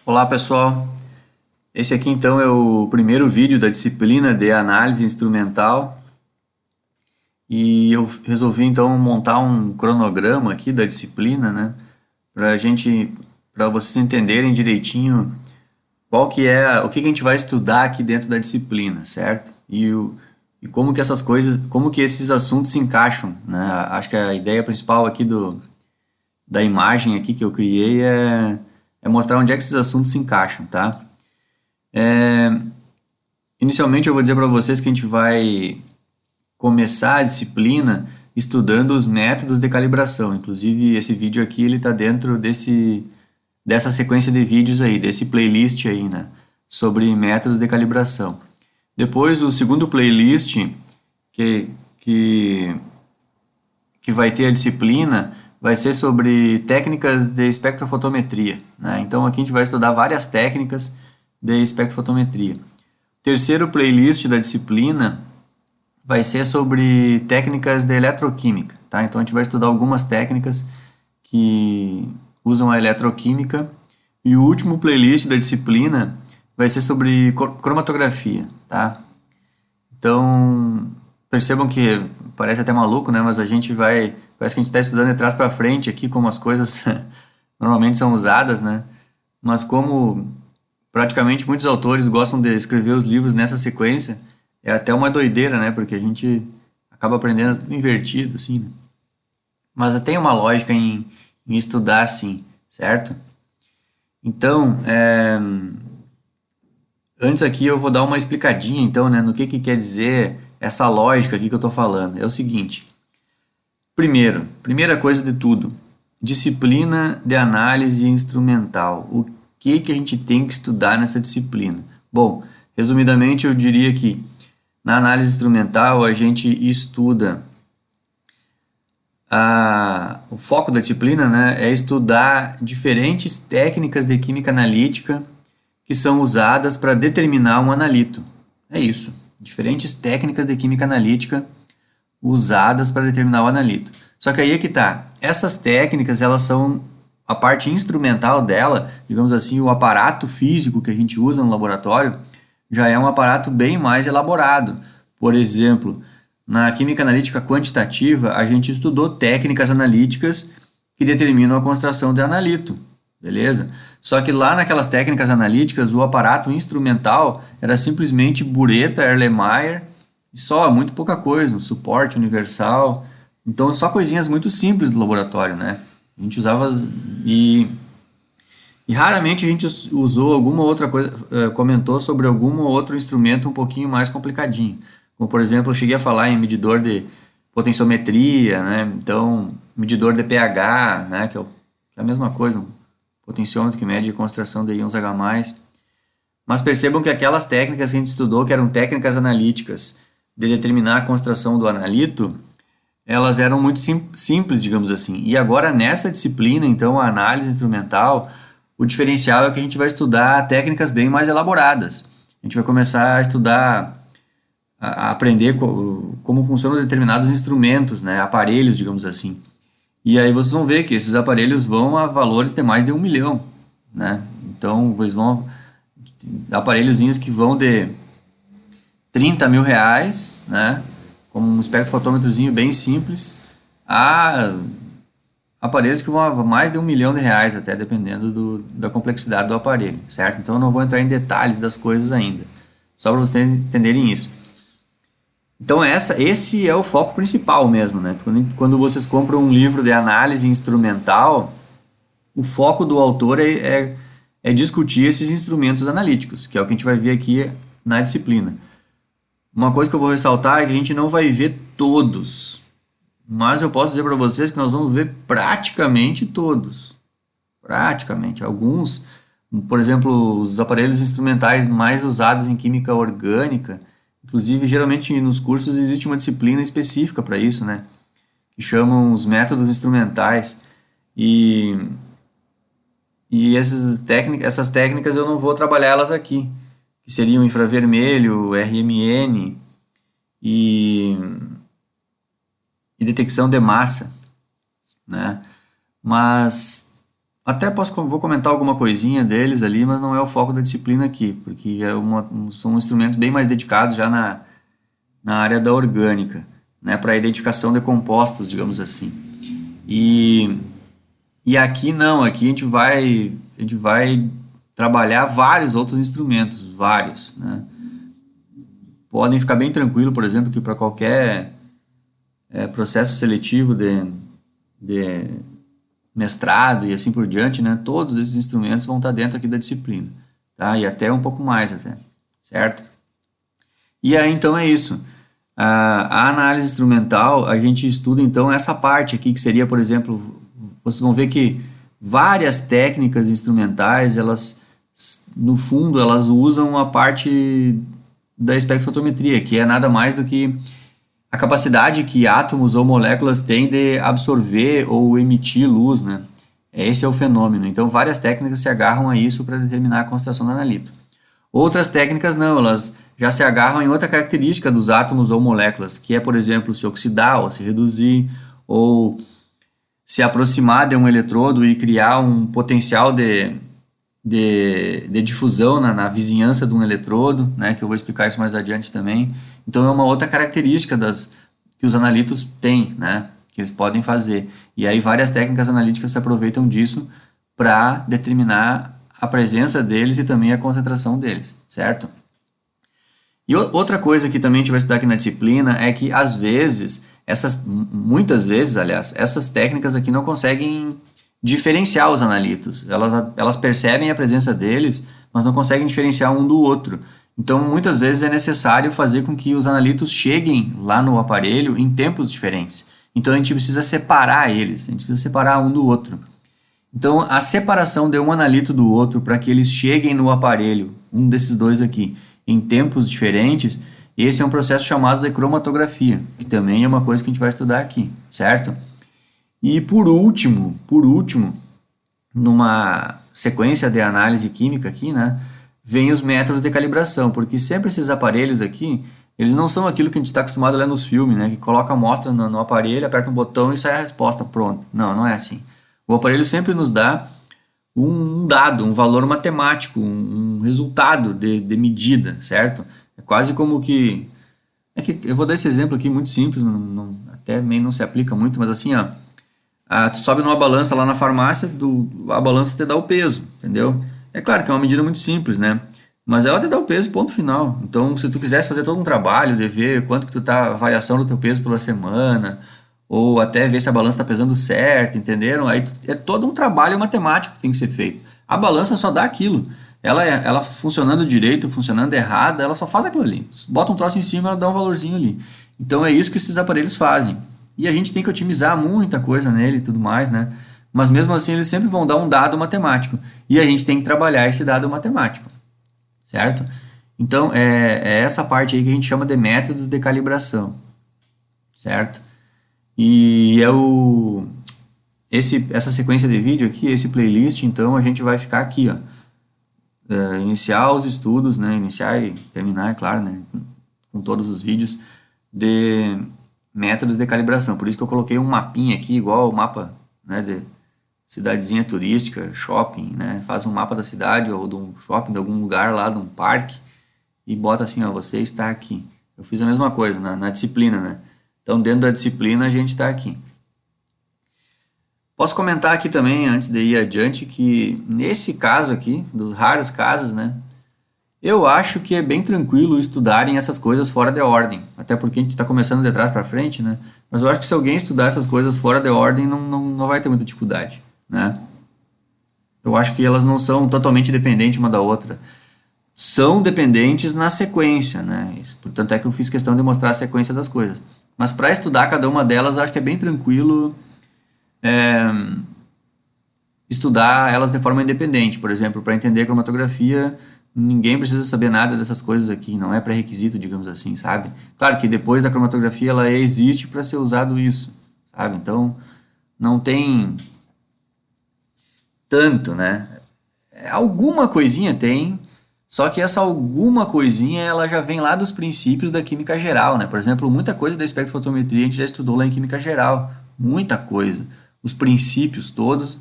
Olá pessoal, esse aqui então é o primeiro vídeo da disciplina de análise instrumental e eu resolvi então montar um cronograma aqui da disciplina, né, para vocês entenderem direitinho qual que é, o que que a gente vai estudar aqui dentro da disciplina, certo? E como que essas coisas, como que esses assuntos se encaixam, né? Acho que a ideia principal aqui da imagem aqui que eu criei é mostrar onde é que esses assuntos se encaixam, tá? Inicialmente eu vou dizer para vocês que a gente vai começar a disciplina estudando os métodos de calibração. Inclusive esse vídeo aqui ele está dentro dessa sequência de vídeos aí, desse playlist aí, né, sobre métodos de calibração. Depois o segundo playlist que, que, que vai ter a disciplina vai ser sobre técnicas de espectrofotometria, né? Então aqui a gente vai estudar várias técnicas de espectrofotometria. Terceiro playlist da disciplina vai ser sobre técnicas de eletroquímica, tá? Então a gente vai estudar algumas técnicas que usam a eletroquímica e o último playlist da disciplina vai ser sobre cromatografia, tá? Então percebam que parece até maluco, né? Mas parece que a gente está estudando de trás para frente aqui como as coisas normalmente são usadas, né? Mas como praticamente muitos autores gostam de escrever os livros nessa sequência, é até uma doideira, né? Porque a gente acaba aprendendo tudo invertido, assim, né? Mas tem uma lógica em estudar assim, certo? Então, antes aqui eu vou dar uma explicadinha, então, né, no que quer dizer essa lógica aqui que eu estou falando. É o seguinte: primeira coisa de tudo, disciplina de análise instrumental. O que a gente tem que estudar nessa disciplina? Bom, resumidamente eu diria que na análise instrumental a gente estuda o foco da disciplina, né, é estudar diferentes técnicas de química analítica que são usadas para determinar um analito. É isso. Diferentes técnicas de química analítica usadas para determinar o analito. Só que aí é que tá. Essas técnicas, elas são a parte instrumental dela, digamos assim, o aparato físico que a gente usa no laboratório já é um aparato bem mais elaborado. Por exemplo, na química analítica quantitativa, a gente estudou técnicas analíticas que determinam a concentração de analito, beleza? Só que lá naquelas técnicas analíticas, o aparato instrumental era simplesmente bureta, Erlenmeyer, e só, muito pouca coisa, um suporte universal. Então, só coisinhas muito simples do laboratório, né? A gente usava e, e raramente a gente usou alguma outra coisa, comentou sobre algum outro instrumento um pouquinho mais complicadinho. Como, por exemplo, eu cheguei a falar em medidor de potenciometria, né? Então, medidor de pH, né? Que é a mesma coisa, um potenciômetro que mede a concentração de íons H+. Mas percebam que aquelas técnicas que a gente estudou, que eram técnicas analíticas de determinar a concentração do analito, elas eram muito simples, digamos assim. E agora, nessa disciplina, então, a análise instrumental, o diferencial é que a gente vai estudar técnicas bem mais elaboradas. A gente vai começar a estudar, a aprender como funcionam determinados instrumentos, né, aparelhos, digamos assim. E aí vocês vão ver que esses aparelhos vão a valores de mais de 1 milhão, né? Então, eles vão aparelhozinhos que vão de 30 mil reais, né? Como um espectrofotômetrozinho bem simples, a aparelhos que vão a mais de 1 milhão de reais, até dependendo da complexidade do aparelho, certo? Então eu não vou entrar em detalhes das coisas ainda, só para vocês entenderem isso. Então esse é o foco principal mesmo, né? Quando vocês compram um livro de análise instrumental, o foco do autor é discutir esses instrumentos analíticos, que é o que a gente vai ver aqui na disciplina. Uma coisa que eu vou ressaltar é que a gente não vai ver todos, mas eu posso dizer para vocês que nós vamos ver praticamente todos. Praticamente. Alguns, por exemplo, os aparelhos instrumentais mais usados em química orgânica, inclusive geralmente nos cursos existe uma disciplina específica para isso, né? Que chamam os métodos instrumentais. E, e essas técnicas eu não vou trabalhar elas aqui, que seriam infravermelho, RMN e detecção de massa, né? Mas Até vou comentar alguma coisinha deles ali, mas não é o foco da disciplina aqui, porque são instrumentos bem mais dedicados já na área da orgânica, né, para a identificação de compostos, digamos assim. E, e aqui não, aqui a gente vai trabalhar vários outros instrumentos, vários, né. Podem ficar bem tranquilo, por exemplo, que para qualquer processo seletivo de mestrado e assim por diante, né, todos esses instrumentos vão estar dentro aqui da disciplina, tá? E até um pouco mais até, certo? E aí então é isso. A análise instrumental, a gente estuda então essa parte aqui que seria, por exemplo, vocês vão ver que várias técnicas instrumentais, elas no fundo elas usam a parte da espectrofotometria, que é nada mais do que a capacidade que átomos ou moléculas têm de absorver ou emitir luz, né? Esse é o fenômeno. Então, várias técnicas se agarram a isso para determinar a concentração do analito. Outras técnicas não, elas já se agarram em outra característica dos átomos ou moléculas, que é, por exemplo, se oxidar ou se reduzir, ou se aproximar de um eletrodo e criar um potencial de difusão na vizinhança de um eletrodo, né, que eu vou explicar isso mais adiante também. Então é uma outra característica que os analitos têm, né, que eles podem fazer. E aí várias técnicas analíticas se aproveitam disso para determinar a presença deles e também a concentração deles, certo? E outra coisa que também a gente vai estudar aqui na disciplina é que às vezes, muitas vezes, aliás, essas técnicas aqui não conseguem diferenciar os analitos. Elas percebem a presença deles, mas não conseguem diferenciar um do outro. Então, muitas vezes é necessário fazer com que os analitos cheguem lá no aparelho em tempos diferentes. Então, a gente precisa separar eles, a gente precisa separar um do outro. Então, a separação de um analito do outro para que eles cheguem no aparelho, um desses dois aqui, em tempos diferentes, esse é um processo chamado de cromatografia, que também é uma coisa que a gente vai estudar aqui, certo? E por último, numa sequência de análise química aqui, né, vem os métodos de calibração, porque sempre esses aparelhos aqui, eles não são aquilo que a gente está acostumado a ler nos filmes, né, que coloca a amostra no aparelho, aperta um botão e sai a resposta, pronto. Não, não é assim. O aparelho sempre nos dá um dado, um valor matemático, um resultado de medida, certo? É quase como que... eu vou dar esse exemplo aqui muito simples, até meio não se aplica muito, mas assim, ó, tu sobe numa balança lá na farmácia, a balança te dá o peso, entendeu? É claro que é uma medida muito simples, né? Mas ela te dá o peso, ponto final. Então, se tu quisesse fazer todo um trabalho de ver quanto que tu tá, a variação do teu peso pela semana, ou até ver se a balança está pesando certo, entenderam? Aí é todo um trabalho matemático que tem que ser feito. A balança só dá aquilo. Ela funcionando direito, funcionando errada, ela só faz aquilo ali. Bota um troço em cima, ela dá um valorzinho ali. Então é isso que esses aparelhos fazem. E a gente tem que otimizar muita coisa nele e tudo mais, né? Mas mesmo assim eles sempre vão dar um dado matemático. E a gente tem que trabalhar esse dado matemático, certo? Então é essa parte aí que a gente chama de métodos de calibração, certo? E essa sequência de vídeo aqui, esse playlist, então a gente vai ficar aqui, ó. Iniciar os estudos, né? Iniciar e terminar, é claro, né? Com todos os vídeos de métodos de calibração. Por isso que eu coloquei um mapinha aqui, igual o mapa, né, de cidadezinha turística, shopping, né? Faz um mapa da cidade ou de um shopping, de algum lugar lá, de um parque, e bota assim, ó, você está aqui. Eu fiz a mesma coisa na disciplina, né? Então, dentro da disciplina, a gente está aqui. Posso comentar aqui também, antes de ir adiante, que nesse caso aqui, dos raros casos, né, eu acho que é bem tranquilo estudarem essas coisas fora de ordem. Até porque a gente está começando de trás para frente, né? Mas eu acho que se alguém estudar essas coisas fora de ordem, não vai ter muita dificuldade, né? Eu acho que elas não são totalmente dependentes uma da outra. São dependentes na sequência, né? Portanto, é que eu fiz questão de mostrar a sequência das coisas. Mas para estudar cada uma delas, eu acho que é bem tranquilo estudar elas de forma independente. Por exemplo, para entender a cromatografia, ninguém precisa saber nada dessas coisas aqui, não é pré-requisito, digamos assim, sabe? Claro que depois da cromatografia ela existe para ser usado isso, sabe? Então, não tem tanto, né? Alguma coisinha tem, só que essa alguma coisinha ela já vem lá dos princípios da química geral, né? Por exemplo, muita coisa da espectrofotometria a gente já estudou lá em química geral, muita coisa. Os princípios todos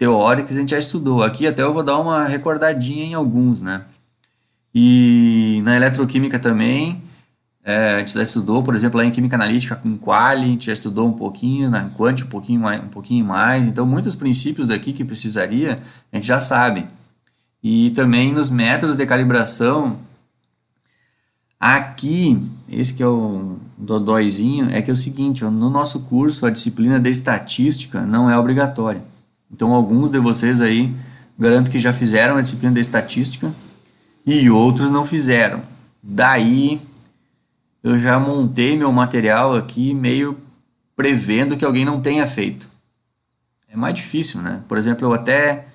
teóricos a gente já estudou. Aqui até eu vou dar uma recordadinha em alguns, né? E na eletroquímica também, a gente já estudou, por exemplo, lá em química analítica com Quali, a gente já estudou um pouquinho, na Quant um pouquinho mais. Então, muitos princípios daqui que precisaria, a gente já sabe. E também nos métodos de calibração, aqui, esse que é o dodóizinho, é que é o seguinte, ó, no nosso curso a disciplina de estatística não é obrigatória. Então, alguns de vocês aí, garanto que já fizeram a disciplina de estatística e outros não fizeram. Daí, eu já montei meu material aqui meio prevendo que alguém não tenha feito. É mais difícil, né? Por exemplo, eu até,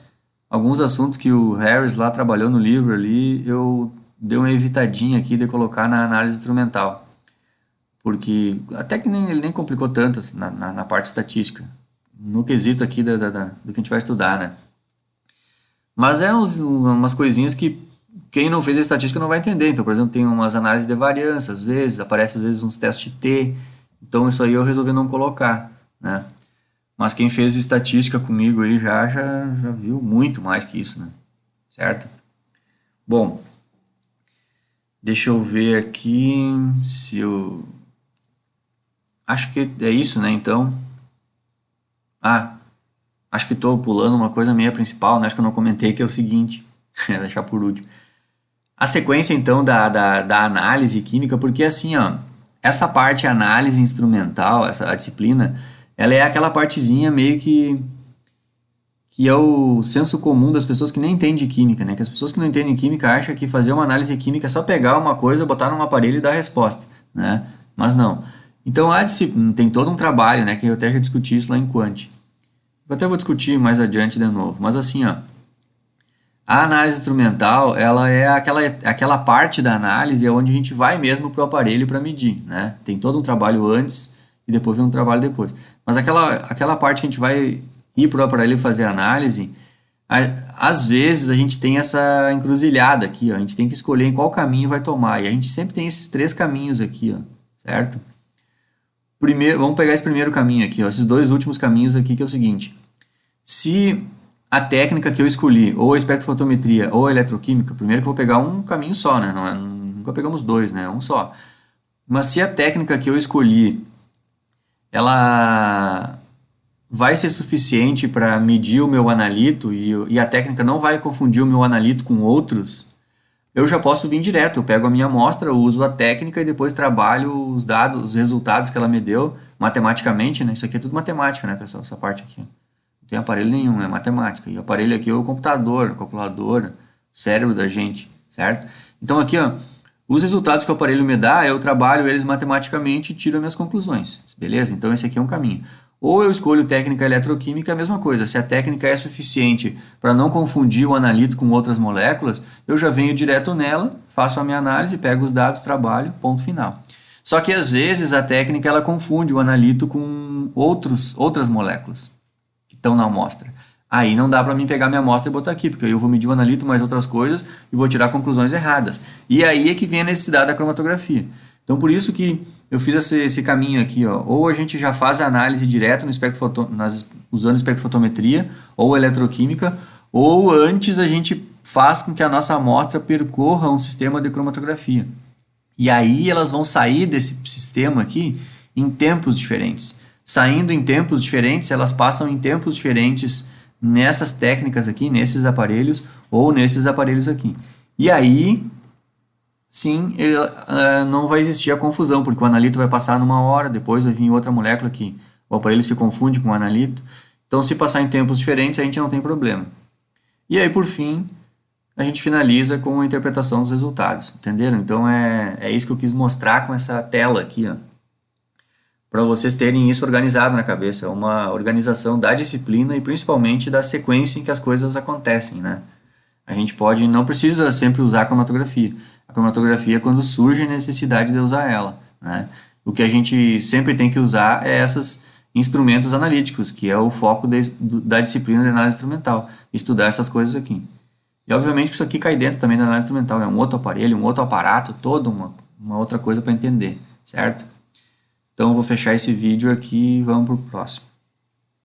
alguns assuntos que o Harris lá trabalhou no livro ali, eu dei uma evitadinha aqui de colocar na análise instrumental. Porque até que ele nem complicou tanto assim, na parte estatística. No quesito aqui do que a gente vai estudar, né? Mas é umas coisinhas que quem não fez a estatística não vai entender. Então, por exemplo, tem umas análises de variância, às vezes, aparece às vezes uns testes T. Então, isso aí eu resolvi não colocar, né? Mas quem fez estatística comigo aí já viu muito mais que isso, né? Certo? Bom, deixa eu ver aqui se eu... Acho que é isso, né? Então... acho que estou pulando uma coisa minha principal, né? Acho que eu não comentei, que é o seguinte. Vou deixar por último. A sequência, então, da análise química, porque assim, ó, essa parte análise instrumental, a disciplina, ela é aquela partezinha meio que é o senso comum das pessoas que nem entendem química, né? Que as pessoas que não entendem química acham que fazer uma análise química é só pegar uma coisa, botar num aparelho e dar a resposta, né? Mas não. Então, a disciplina tem todo um trabalho, né? Que eu até já discuti isso lá em Quant. Eu até vou discutir mais adiante de novo. Mas assim, ó, a análise instrumental, ela é aquela parte da análise onde a gente vai mesmo para o aparelho para medir, né? Tem todo um trabalho antes e depois vem um trabalho depois. Mas aquela parte que a gente vai ir para o aparelho fazer a análise, às vezes a gente tem essa encruzilhada aqui, ó, a gente tem que escolher em qual caminho vai tomar. E a gente sempre tem esses 3 caminhos aqui, ó, certo? Primeiro, vamos pegar esse primeiro caminho aqui, ó, esses 2 últimos caminhos aqui, que é o seguinte. Se a técnica que eu escolhi, ou a espectrofotometria ou a eletroquímica, primeiro que eu vou pegar um caminho só, né? Nunca pegamos 2, né? Um só. Mas se a técnica que eu escolhi, ela vai ser suficiente para medir o meu analito e a técnica não vai confundir o meu analito com outros, eu já posso vir direto. Eu pego a minha amostra, eu uso a técnica e depois trabalho os dados, os resultados que ela me deu matematicamente, né? Isso aqui é tudo matemática, né, pessoal? Essa parte aqui. Não tem aparelho nenhum, é matemática. E o aparelho aqui é o computador, a calculadora, o cérebro da gente, certo? Então aqui, ó, os resultados que o aparelho me dá, eu trabalho eles matematicamente e tiro as minhas conclusões, beleza? Então esse aqui é um caminho. Ou eu escolho técnica eletroquímica, a mesma coisa. Se a técnica é suficiente para não confundir o analito com outras moléculas, eu já venho direto nela, faço a minha análise, pego os dados, trabalho, ponto final. Só que às vezes a técnica ela confunde o analito com outras moléculas que estão na amostra. Aí não dá para mim pegar minha amostra e botar aqui, porque aí eu vou medir o analito mais outras coisas e vou tirar conclusões erradas. E aí é que vem a necessidade da cromatografia. Então por isso que eu fiz esse caminho aqui, ó. Ou a gente já faz a análise direto no usando espectrofotometria ou eletroquímica, ou antes a gente faz com que a nossa amostra percorra um sistema de cromatografia. E aí elas vão sair desse sistema aqui em tempos diferentes. Saindo em tempos diferentes, elas passam em tempos diferentes nessas técnicas aqui, nesses aparelhos ou nesses aparelhos aqui. E aí, sim, não vai existir a confusão, porque o analito vai passar numa hora, depois vai vir outra molécula que o aparelho se confunde com o analito. Então, se passar em tempos diferentes, a gente não tem problema. E aí, por fim, a gente finaliza com a interpretação dos resultados, entenderam? Então, é isso que eu quis mostrar com essa tela aqui, ó, para vocês terem isso organizado na cabeça. É uma organização da disciplina e principalmente da sequência em que as coisas acontecem, né? A gente não precisa sempre usar a cromatografia. A cromatografia é quando surge a necessidade de usar ela, né? O que a gente sempre tem que usar é esses instrumentos analíticos, que é o foco da disciplina de análise instrumental, estudar essas coisas aqui. E obviamente que isso aqui cai dentro também da análise instrumental, é um outro aparelho, um outro aparato, toda uma outra coisa para entender, certo? Então, eu vou fechar esse vídeo aqui e vamos para o próximo.